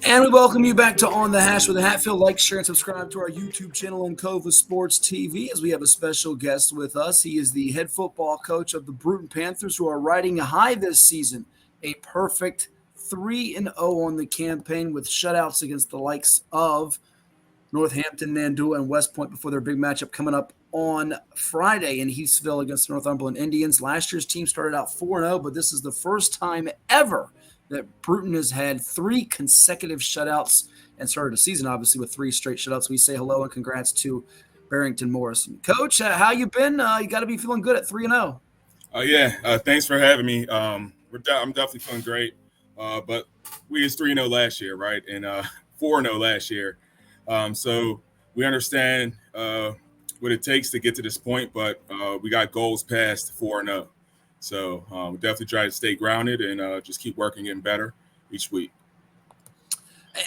And we welcome you back to On the Hash with the Hatfield. Like, share, and subscribe to our YouTube channel and Cova Sports TV as we have a special guest with us. He is the head football coach of the Bruton Panthers, who are riding high this season. A perfect 3-0 on the campaign with shutouts against the likes of Northampton, Nandua, and West Point before their big matchup coming up on Friday in Heathsville against the Northumberland Indians. Last year's team started out 4-0, but this is the first time ever that Bruton has had 3 consecutive shutouts and started a season, obviously, with 3 straight shutouts. We say hello and congrats to Barrington Morrison. Coach, how you been? You got to be feeling good at 3-0. Thanks for having me. I'm definitely feeling great, but we was 3-0 last year, right, and 4-0 last year. So we understand what it takes to get to this point, but we got goals past 4-0. So we definitely try to stay grounded and just keep working, getting better each week.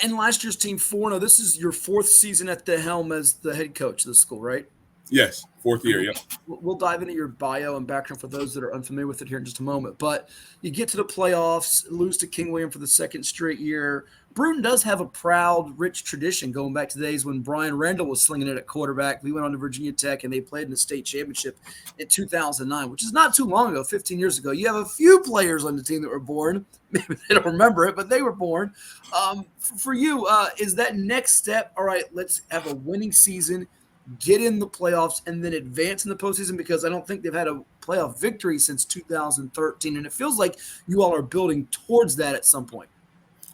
And last year's team 4-0. This is your 4th season at the helm as the head coach of the school, right? Yes, 4th year, yep. We'll dive into your bio and background for those that are unfamiliar with it here in just a moment. But you get to the playoffs, lose to King William for the 2nd straight year. Bruton does have a proud, rich tradition going back to the days when Brian Randall was slinging it at quarterback. We went on to Virginia Tech, and they played in the state championship in 2009, which is not too long ago, 15 years ago. You have a few players on the team that were born. Maybe they don't remember it, but they were born. For you, is that next step, all right, let's have a winning season, get in the playoffs, and then advance in the postseason? Because I don't think they've had a playoff victory since 2013, and it feels like you all are building towards that at some point.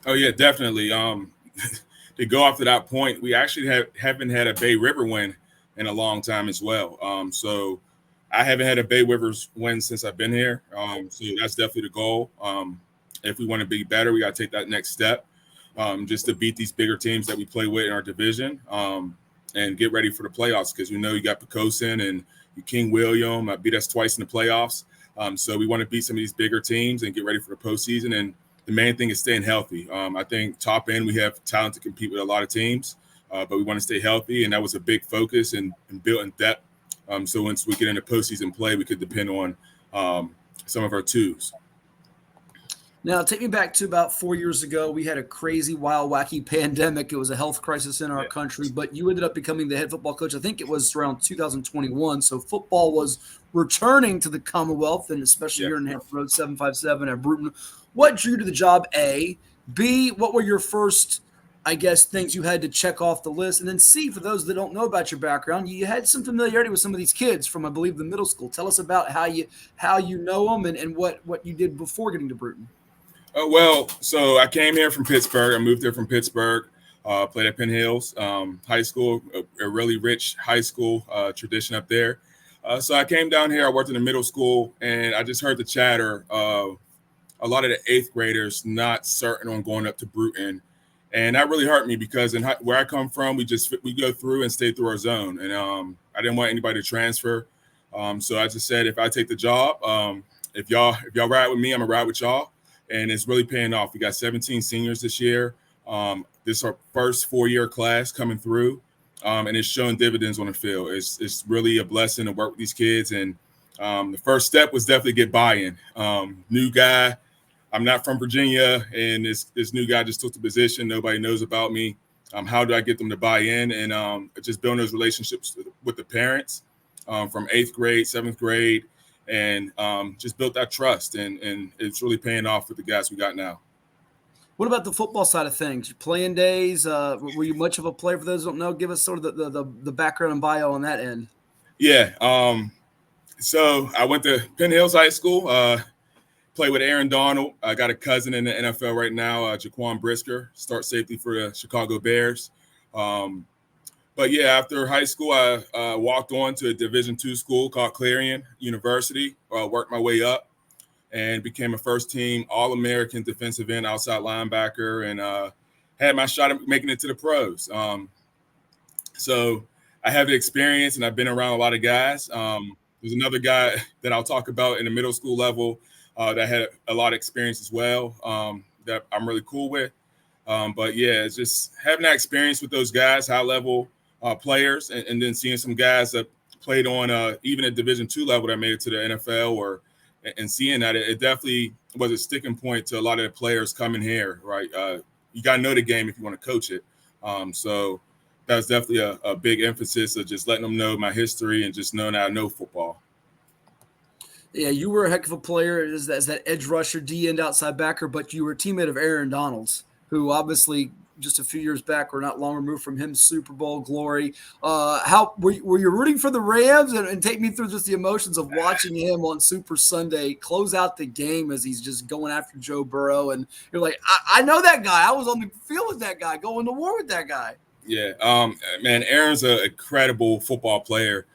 Oh, yeah, definitely. To go off to that point, we actually haven't had a Bay River win in a long time as well. So I haven't had a Bay Rivers win since I've been here. So that's definitely the goal. If we want to be better, we got to take that next step just to beat these bigger teams that we play with in our division and get ready for the playoffs, because we know you got Pocosin and King William. Beat us twice in the playoffs. So we want to beat some of these bigger teams and get ready for the postseason. And the main thing is staying healthy. I think top end, we have talent to compete with a lot of teams, but we want to stay healthy. And that was a big focus and building depth. So once we get into postseason play, we could depend on some of our twos. Now, take me back to about 4 years ago. We had a crazy, wild, wacky pandemic. It was a health crisis in our country, but you ended up becoming the head football coach. I think it was around 2021. So football was returning to the Commonwealth, and especially here in Hampton Road 757 at Bruton. What drew you to the job, A? B, what were your first, things you had to check off the list? And then C, for those that don't know about your background, you had some familiarity with some of these kids from, I believe, the middle school. Tell us about how you know them and what you did before getting to Bruton. So I came here from Pittsburgh. I moved here from Pittsburgh, played at Penn Hills High School, a really rich high school tradition up there. So I came down here. I worked in the middle school, and I just heard the chatter of a lot of the 8th graders not certain on going up to Bruton. And that really hurt me because where I come from, we go through and stay through our zone. And I didn't want anybody to transfer. So I just said, if I take the job, if y'all ride with me, I'm going to ride with y'all. And it's really paying off. We got 17 seniors this year. This is our first 4-year class coming through. And it's showing dividends on the field. It's really a blessing to work with these kids. And the first step was definitely get buy-in. New guy. I'm not from Virginia, and this new guy just took the position. Nobody knows about me. How do I get them to buy in? And just building those relationships with the parents from 8th grade, 7th grade, and just built that trust. And it's really paying off with the guys we got now. What about the football side of things? Your playing days, were you much of a player? For those who don't know, give us sort of the background and bio on that end. Yeah. So I went to Penn Hills High School. Play with Aaron Donald. I got a cousin in the NFL right now, Jaquan Brisker, start safety for the Chicago Bears. But yeah, after high school, I walked on to a Division II school called Clarion University. Worked my way up and became a first-team All-American defensive end, outside linebacker, and had my shot at making it to the pros. So I have the experience, and I've been around a lot of guys. There's another guy that I'll talk about in the middle school level that had a lot of experience as well, that I'm really cool with. But yeah, it's just having that experience with those guys, high-level players, and then seeing some guys that played on even a Division II level that made it to the NFL, and seeing that it definitely was a sticking point to a lot of the players coming here, right? you got to know the game if you want to coach it. So that was definitely a big emphasis of just letting them know my history and just knowing that I know football. Yeah, you were a heck of a player as that edge rusher, D end outside backer, but you were a teammate of Aaron Donald's, who obviously just a few years back, we're not long removed from him Super Bowl glory. How were you rooting for the Rams? And take me through just the emotions of watching him on Super Sunday close out the game as he's just going after Joe Burrow. And you're like, I know that guy. I was on the field with that guy, going to war with that guy. Yeah, man, Aaron's an incredible football player.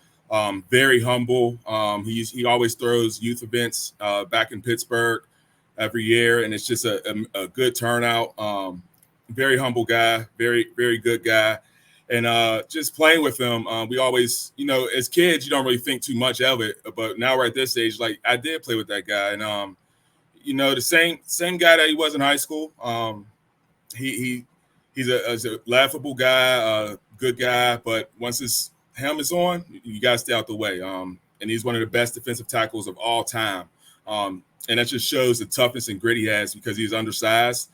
Very humble. He always throws youth events back in Pittsburgh every year, and it's just a good turnout. Very humble guy, very, very good guy. And just playing with him, we always, as kids, you don't really think too much of it. But now we're at this age, like I did play with that guy. And, the same guy that he was in high school. He's a laughable guy, good guy. But once his helmet's on, you got to stay out the way. And he's one of the best defensive tackles of all time. And that just shows the toughness and grit he has because he's undersized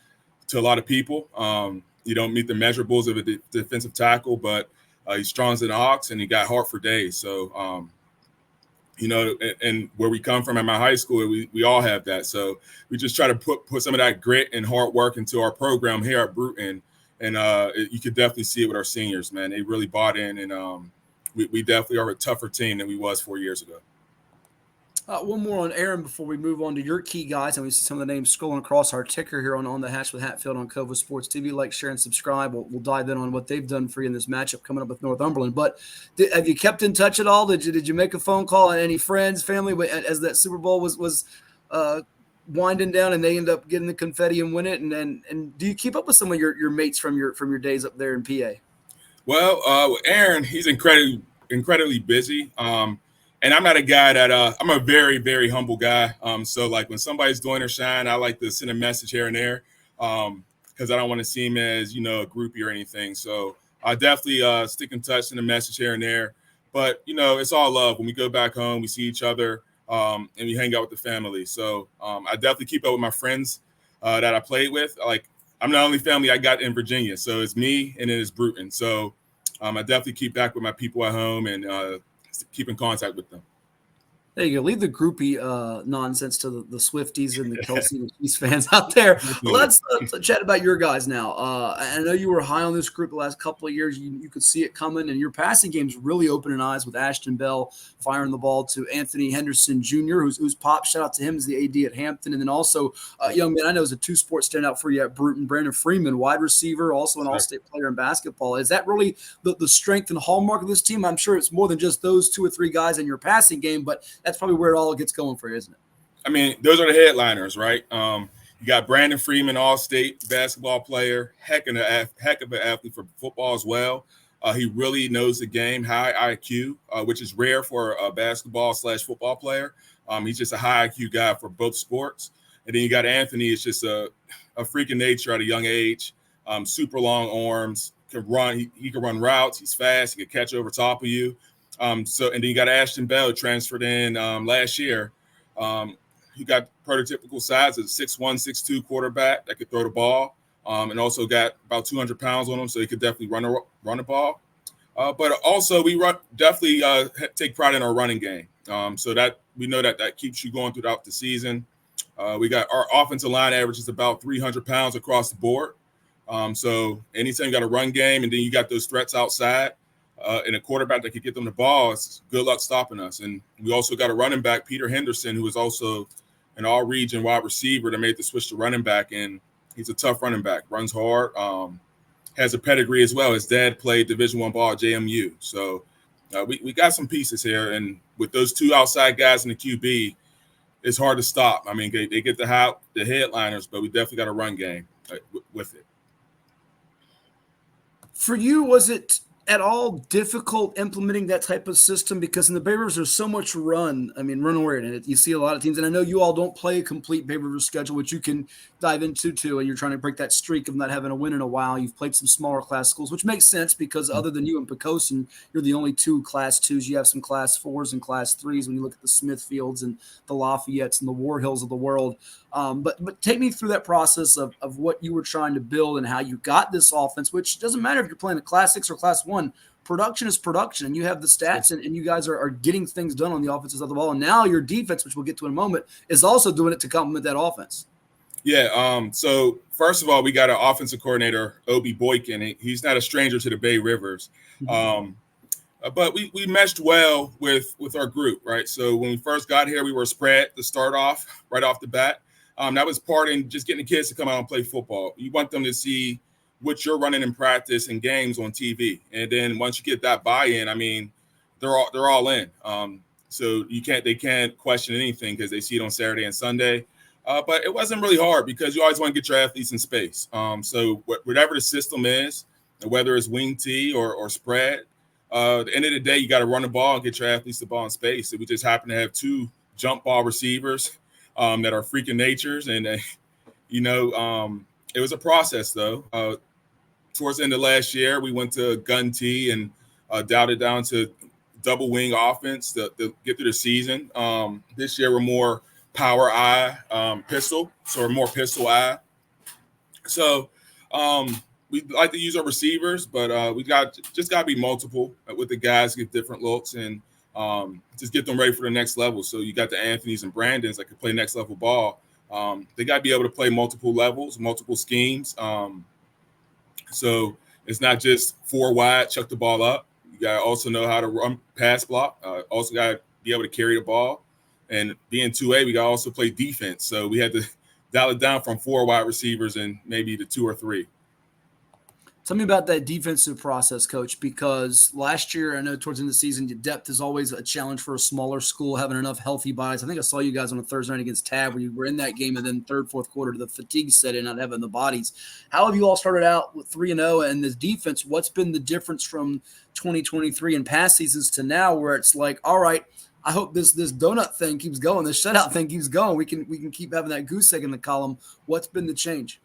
to a lot of people. You don't meet the measurables of a defensive tackle, but he's strong as an ox and he got heart for days. So, and where we come from at my high school, we all have that. So we just try to put some of that grit and hard work into our program here at Bruton. And you could definitely see it with our seniors, man. They really bought in, and we definitely are a tougher team than we was 4 years ago. One more on Aaron before we move on to your key guys. And we see some of the names scrolling across our ticker here on the Hash with Hatfield on Cova Sports TV. Like, share, and subscribe. We'll dive in on what they've done for you in this matchup coming up with Northumberland. But have you kept in touch at all? Did you make a phone call? Any friends, family, as that Super Bowl was winding down and they end up getting the confetti and win it? And do you keep up with some of your mates from your days up there in PA? Well, Aaron, he's incredibly busy. And I'm not a guy that I'm a very, very humble guy. So like when somebody's doing their shine, I like to send a message here and there because I don't want to seem as, a groupie or anything. So I definitely stick in touch, send a message here and there. But, it's all love. When we go back home, we see each other and we hang out with the family. So I definitely keep up with my friends that I played with. Like I'm the only family I got in Virginia. So it's me and then it's Bruton. So I definitely keep back with my people at home and keep in contact with them. There you go. Leave the groupie nonsense to the Swifties and the Kelsey and Chiefs fans out there. Let's chat about your guys now. I know you were high on this group the last couple of years. You could see it coming, and your passing game's really opening eyes with Ashton Bell firing the ball to Anthony Henderson Jr., who's pop. Shout out to him as the AD at Hampton. And then also a young man I know is a two-sport standout for you at Bruton, Brandon Freeman, wide receiver, also an all-state player in basketball. Is that really the strength and hallmark of this team? I'm sure it's more than just those two or three guys in your passing game, but that's probably where it all gets going for you, isn't it? I mean, those are the headliners, right? You got Brandon Freeman, all-state basketball player, heck of an athlete for football as well. He really knows the game, high IQ, which is rare for a basketball/football player. He's just a high IQ guy for both sports. And then you got Anthony. It's just a freak of nature at a young age. Super long arms, can run. He can run routes. He's fast. He can catch over top of you. And then you got Ashton Bell transferred in last year. He got prototypical size as a 6'1", 6'2" quarterback that could throw the ball, and also got about 200 pounds on him, so he could definitely run the ball. But also we definitely take pride in our running game, so that we know that keeps you going throughout the season. We got our offensive line average is about 300 pounds across the board. So anytime you got a run game and then you got those threats outside, and a quarterback that could get them the ball, it's good luck stopping us. And we also got a running back, Peter Henderson, who is also an all-region wide receiver that made the switch to running back, and he's a tough running back, runs hard, has a pedigree as well. His dad played Division I ball at JMU. So we got some pieces here, and with those two outside guys in the QB, it's hard to stop. I mean, they get the headliners, but we definitely got a run game with it. For you, was it at all difficult implementing that type of system? Because in the Bay Rivers, there's so much run oriented. You see a lot of teams, and I know you all don't play a complete Bay Rivers schedule, which you can dive into too, and you're trying to break that streak of not having a win in a while. You've played some smaller class schools, which makes sense because other than you and Pocosin, you're the only two Class 2s. You have some Class 4s and Class 3s when you look at the Smithfields and the Lafayettes and the War Hills of the world. But take me through that process of what you were trying to build and how you got this offense, which doesn't matter if you're playing a Class 6 or Class 1. Production is production, and you have the stats, and you guys are getting things done on the offensive side of the ball. And now your defense, which we'll get to in a moment, is also doing it to complement that offense. Yeah. So first of all, we got an offensive coordinator, Obi Boykin. He's not a stranger to the Bay Rivers. But we meshed well with our group, right? So when we first got here, we were spread to start off right off the bat. That was part in just getting the kids to come out and play football. You want them to see what you're running in practice and games on TV, and then once you get that buy-in, I mean, they're all in. So they can't question anything because they see it on Saturday and Sunday. But it wasn't really hard because you always want to get your athletes in space. So whatever the system is, whether it's wing T or spread, at the end of the day, you got to run the ball and get your athletes the ball in space. So we just happen to have two jump ball receivers that are freaking natures. And, it was a process, though. Towards the end of last year, we went to gun T and dialed it down to double wing offense to get through the season. This year, we're more power eye pistol, so we're more pistol eye. So we like to use our receivers, but we got to be multiple with the guys, get different looks, and just get them ready for the next level. So you got the Anthonys and Brandons that can play next level ball. They got to be able to play multiple levels, multiple schemes. So it's not just 4 wide, chuck the ball up. You got to also know how to run pass block. Also got to be able to carry the ball. And being 2A, we got to also play defense. So we had to dial it down from 4 wide receivers and maybe to 2 or 3. Tell me about that defensive process, Coach, because last year, I know towards the end of the season, depth is always a challenge for a smaller school, having enough healthy bodies. I think I saw you guys on a Thursday night against Tab where you were in that game, and then third, fourth quarter, the fatigue set in, not having the bodies. How have you all started out with 3-0 and this defense? What's been the difference from 2023 and past seasons to now where it's like, all right, I hope this donut thing keeps going, this shutout thing keeps going. We can keep having that goose egg in the column. What's been the change?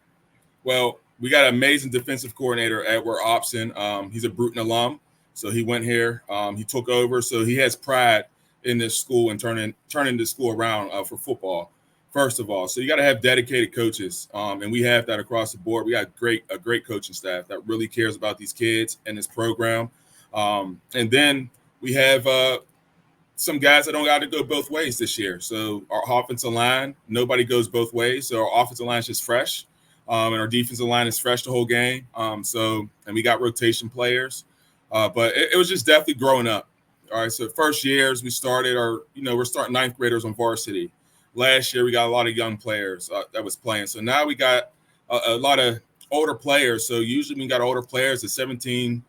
Well, we got an amazing defensive coordinator, Edward Opson. He's a Bruton alum, so he went here. He took over, so he has pride in this school and turning this school around for football, first of all. So you got to have dedicated coaches, and we have that across the board. We got a great coaching staff that really cares about these kids and this program. And then we have some guys that don't got to go both ways this year. So our offensive line, nobody goes both ways. So our offensive line is just fresh. And our defensive line is fresh the whole game. And we got rotation players. But it was just definitely growing up. All right, so first years we started we're starting 9th graders on varsity. Last year we got a lot of young players that was playing. So now we got a lot of older players. So usually we got older players, a 17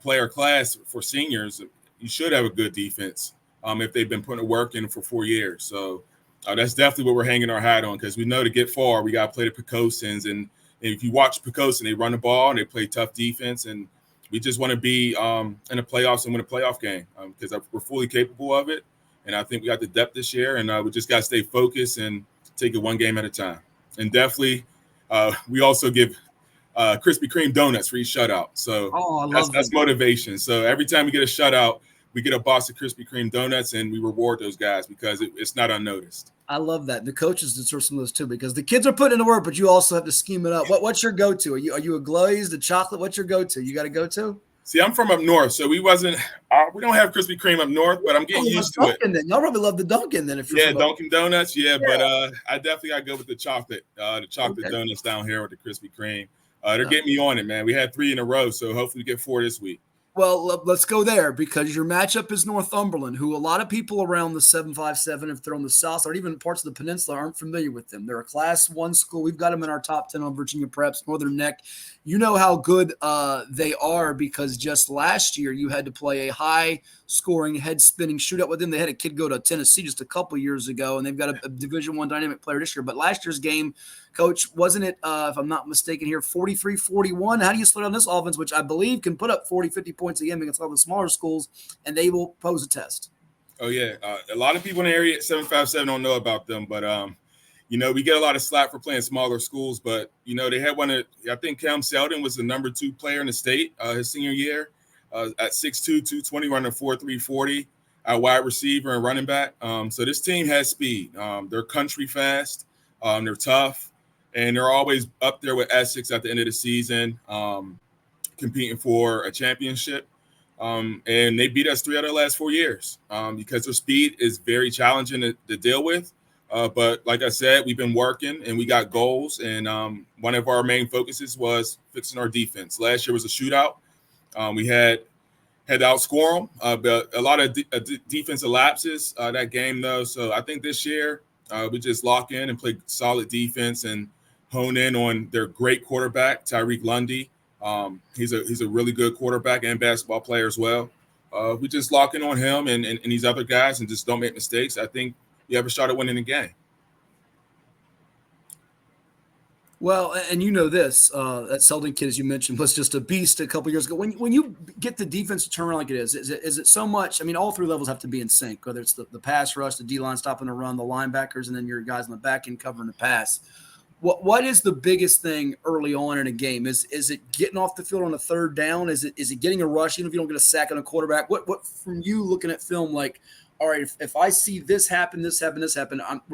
player class for seniors. You should have a good defense if they've been putting the work in for 4 years. So that's definitely what we're hanging our hat on because we know to get far, we got to play the Pecosins. And if you watch Pecosin, they run the ball and they play tough defense. And we just want to be in the playoffs and win a playoff game because we're fully capable of it. And I think we got the depth this year. And we just got to stay focused and take it one game at a time. And definitely we also give Krispy Kreme donuts for each shutout. So that's motivation. So every time we get a shutout, we get a box of Krispy Kreme donuts and we reward those guys because it's not unnoticed. I love that. The coaches deserve some of those too because the kids are putting in the work, but you also have to scheme it up. What's your go-to? Are you a glazed, a chocolate? What's your go-to? You got a go-to? See, I'm from up north, so we don't have Krispy Kreme up north, but I'm getting used to Dunkin' it. Then. Y'all probably love the Dunkin' then. Dunkin' Donuts, but I definitely got to go with the chocolate donuts down here with the Krispy Kreme. They're getting me on it, man. We had 3 in a row, so hopefully we get 4 this week. Well, let's go there because your matchup is Northumberland, who a lot of people around the 757, if they're on the south side or even parts of the peninsula, aren't familiar with them. They're a Class 1 school. We've got them in our top 10 on Virginia Preps, Northern Neck. You know how good they are because just last year you had to play a high scoring, head-spinning shootout with them. They had a kid go to Tennessee just a couple years ago, and they've got a Division I dynamic player this year. But last year's game, Coach, wasn't it, if I'm not mistaken here, 43-41? How do you slow down this offense, which I believe can put up 40, 50 points a game against all the smaller schools, and they will pose a test? Oh, yeah. A lot of people in the area at 757 don't know about them, but we get a lot of slack for playing smaller schools, but, they had I think Cam Selden was the number 2 player in the state his senior year at 6'2", 220, running 4.3 40 at wide receiver and running back. So this team has speed. They're country fast. They're tough, and they're always up there with Essex at the end of the season, competing for a championship. And they beat us 3 out of the last 4 years because their speed is very challenging to deal with. But like I said, we've been working and we got goals. And one of our main focuses was fixing our defense. Last year was a shootout. We had to outscore them, but a lot of defensive lapses that game, though. So I think this year we just lock in and play solid defense and hone in on their great quarterback, Tyreek Lundy. He's a really good quarterback and basketball player as well. We just lock in on him and these other guys and just don't make mistakes. I think you have a shot at winning the game. Well, and this, that Selden kid, as you mentioned, was just a beast a couple years ago. When you get the defense to turn around like it is it so much? I mean, all 3 levels have to be in sync, whether it's the pass rush, the D-line stopping the run, the linebackers, and then your guys on the back end covering the pass. What is the biggest thing early on in a game? Is it getting off the field on a third down? Is it getting a rush, even if you don't get a sack on a quarterback? What from you looking at film, like, all right, if I see this happen, we're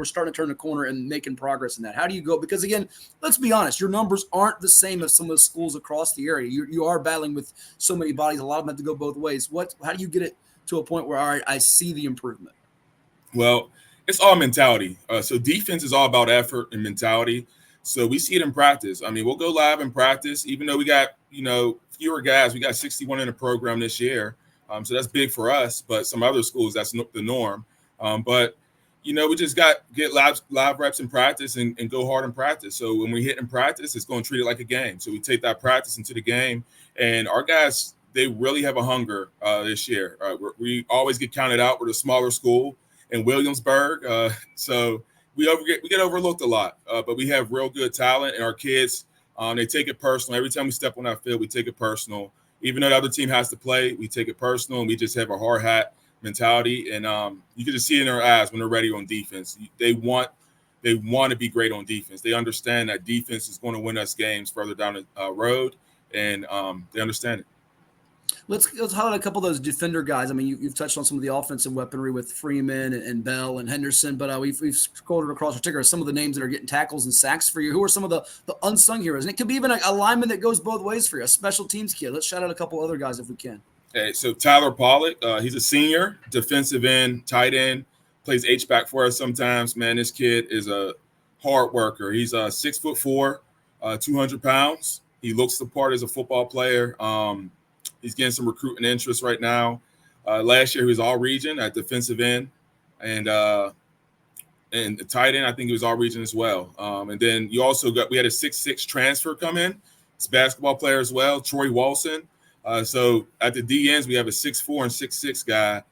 starting to turn the corner and making progress in that. How do you go? Because, again, let's be honest, your numbers aren't the same as some of the schools across the area. You are battling with so many bodies. A lot of them have to go both ways. How do you get it to a point where, all right, I see the improvement? Well, it's all mentality. So defense is all about effort and mentality. So we see it in practice. I mean, we'll go live in practice, even though we got, fewer guys. We got 61 in the program this year. So that's big for us, but some other schools, that's the norm. But we just get live reps in practice and go hard in practice. So when we hit in practice, it's going to treat it like a game. So we take that practice into the game, and our guys, they really have a hunger this year. We always get counted out. We're a smaller school in Williamsburg, so we get overlooked a lot. But we have real good talent, and our kids, they take it personal. Every time we step on that field, we take it personal. Even though the other team has to play, we take it personal, and we just have a hard hat mentality. And you can just see it in their eyes when they're ready on defense. They want to be great on defense. They understand that defense is going to win us games further down the road, and they understand it. Let's highlight a couple of those defender guys. I mean, you've touched on some of the offensive weaponry with Freeman and Bell and Henderson, but we've scrolled across particular some of the names that are getting tackles and sacks for you. Who are some of the unsung heroes? And it could be even a lineman that goes both ways for you, a special teams kid. Let's shout out a couple other guys if we can. Okay, so Tyler Pollock, he's a senior, defensive end, tight end, plays H-back for us sometimes. Man, this kid is a hard worker. He's 6'4", 200 pounds. He looks the part as a football player. He's getting some recruiting interest right now. Last year, he was all-region at defensive end, and the tight end, I think he was all-region as well. And then we had a 6'6" transfer come in. He's a basketball player as well, Troy Walson. So at the D ends, we have a 6'4" and 6'6" guy,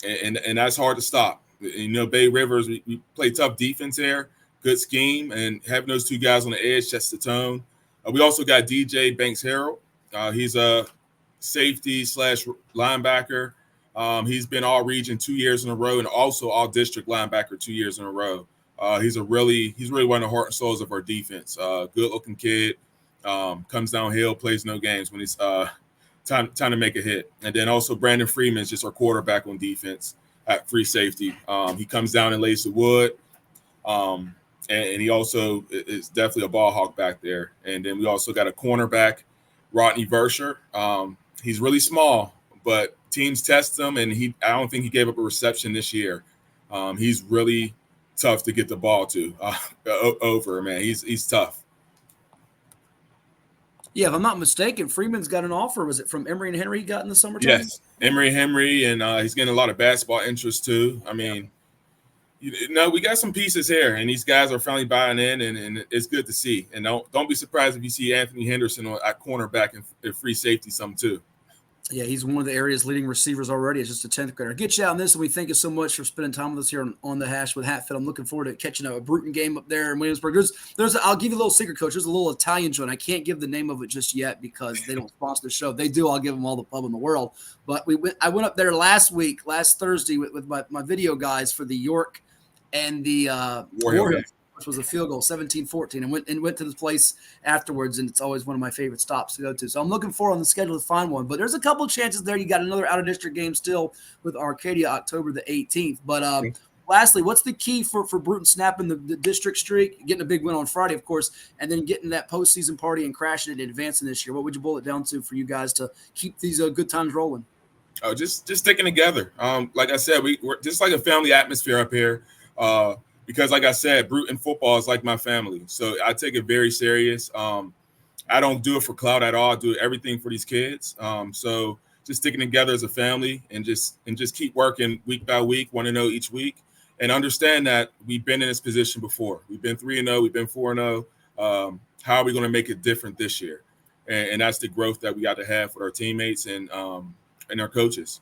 and that's hard to stop. Bay Rivers, we play tough defense there, good scheme, and having those 2 guys on the edge sets the tone. We also got DJ Banks-Harrell. He's a safety / linebacker. He's been all region 2 years in a row, and also all district linebacker 2 years in a row. He's really one of the heart and souls of our defense. Good looking kid, comes downhill, plays no games when it's time to make a hit. And then also Brandon Freeman is just our quarterback on defense at free safety. He comes down and lays the wood. And he also is definitely a ball hawk back there. And then we also got a cornerback, Rodney Verscher. He's really small, but teams test him, and I don't think he gave up a reception this year. He's really tough to get the ball to over, man. He's tough. Yeah, if I'm not mistaken, Freeman's got an offer. Was it from Emory and Henry he got in the summertime? Yes, Emory and Henry, and he's getting a lot of basketball interest too. I mean, we got some pieces here, and these guys are finally buying in, and it's good to see. And don't be surprised if you see Anthony Henderson at cornerback and free safety some too. Yeah, he's one of the area's leading receivers already. It's just a 10th grader. Get you out on this, and we thank you so much for spending time with us here on the Hash with Hatfield. I'm looking forward to catching a Bruton game up there in Williamsburg. I'll give you a little secret, Coach. There's a little Italian joint. I can't give the name of it just yet because they don't sponsor the show. If they do, I'll give them all the pub in the world. But I went up there last Thursday, with my video guys for the York and the Warriors. Was a field goal, 17-14, and went to this place afterwards, and it's always one of my favorite stops to go to. So I'm looking forward on the schedule to find one. But there's a couple of chances there. You got another out-of-district game still with Arcadia October the 18th. But lastly, what's the key for Bruton snapping the district streak, getting a big win on Friday, of course, and then getting that postseason party and crashing it and advancing this year? What would you boil it down to for you guys to keep these good times rolling? Oh, just sticking together. Like I said, we're just like a family atmosphere up here. Because like I said, Bruton football is like my family. So I take it very serious. I don't do it for clout at all. I do everything for these kids. So just sticking together as a family and just keep working week by week, want to know each week, and understand that we've been in this position before. We've been 3-0, we've been 4-0. How are we going to make it different this year? And that's the growth that we got to have with our teammates and our coaches.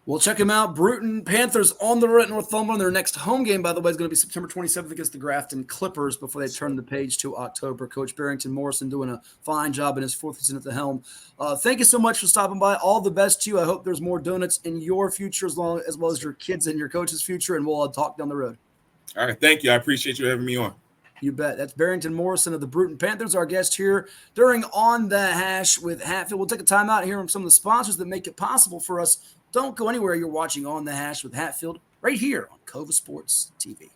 Well, check them out. Bruton Panthers on the road at Northumberland. Their next home game, by the way, is going to be September 27th against the Grafton Clippers before they turn the page to October. Coach Barrington Morrison doing a fine job in his fourth season at the helm. Thank you so much for stopping by. All the best to you. I hope there's more donuts in your future as well as your kids and your coach's future, and we'll talk down the road. All right. Thank you. I appreciate you having me on. You bet. That's Barrington Morrison of the Bruton Panthers, our guest here during On the Hash with Hatfield. We'll take a time out here from some of the sponsors that make it possible for us. Don't go anywhere. You're watching On the Hash with Hatfield right here on Cova Sports TV.